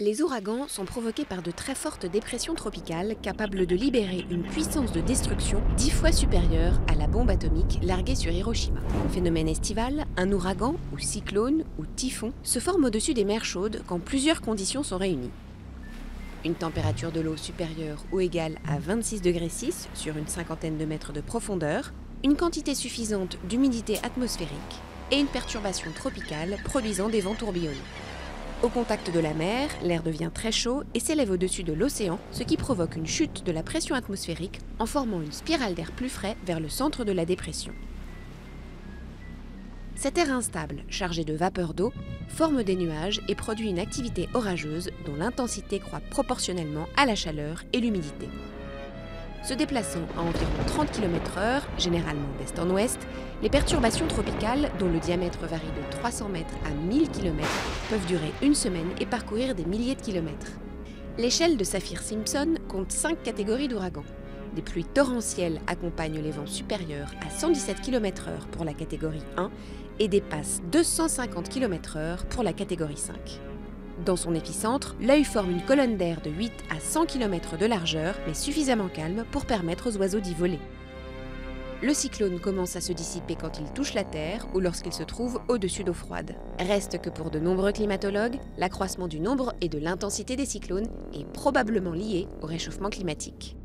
Les ouragans sont provoqués par de très fortes dépressions tropicales capables de libérer une puissance de destruction 10 fois supérieure à la bombe atomique larguée sur Hiroshima. Phénomène estival, un ouragan, ou cyclone, ou typhon, se forme au-dessus des mers chaudes quand plusieurs conditions sont réunies. Une température de l'eau supérieure ou égale à 26 degrés 6 sur une cinquantaine de mètres de profondeur, une quantité suffisante d'humidité atmosphérique et une perturbation tropicale produisant des vents tourbillonnés. Au contact de la mer, l'air devient très chaud et s'élève au-dessus de l'océan, ce qui provoque une chute de la pression atmosphérique en formant une spirale d'air plus frais vers le centre de la dépression. Cet air instable, chargé de vapeur d'eau, forme des nuages et produit une activité orageuse dont l'intensité croît proportionnellement à la chaleur et l'humidité. Se déplaçant à environ 30 km/h, généralement d'est en ouest, les perturbations tropicales, dont le diamètre varie de 300 mètres à 1000 km, peuvent durer une semaine et parcourir des milliers de kilomètres. L'échelle de Saffir-Simpson compte 5 catégories d'ouragans. Des pluies torrentielles accompagnent les vents supérieurs à 117 km/h pour la catégorie 1 et dépassent 250 km/h pour la catégorie 5. Dans son épicentre, l'œil forme une colonne d'air de 8 à 100 km de largeur, mais suffisamment calme pour permettre aux oiseaux d'y voler. Le cyclone commence à se dissiper quand il touche la Terre ou lorsqu'il se trouve au-dessus d'eau froide. Reste que pour de nombreux climatologues, l'accroissement du nombre et de l'intensité des cyclones est probablement lié au réchauffement climatique.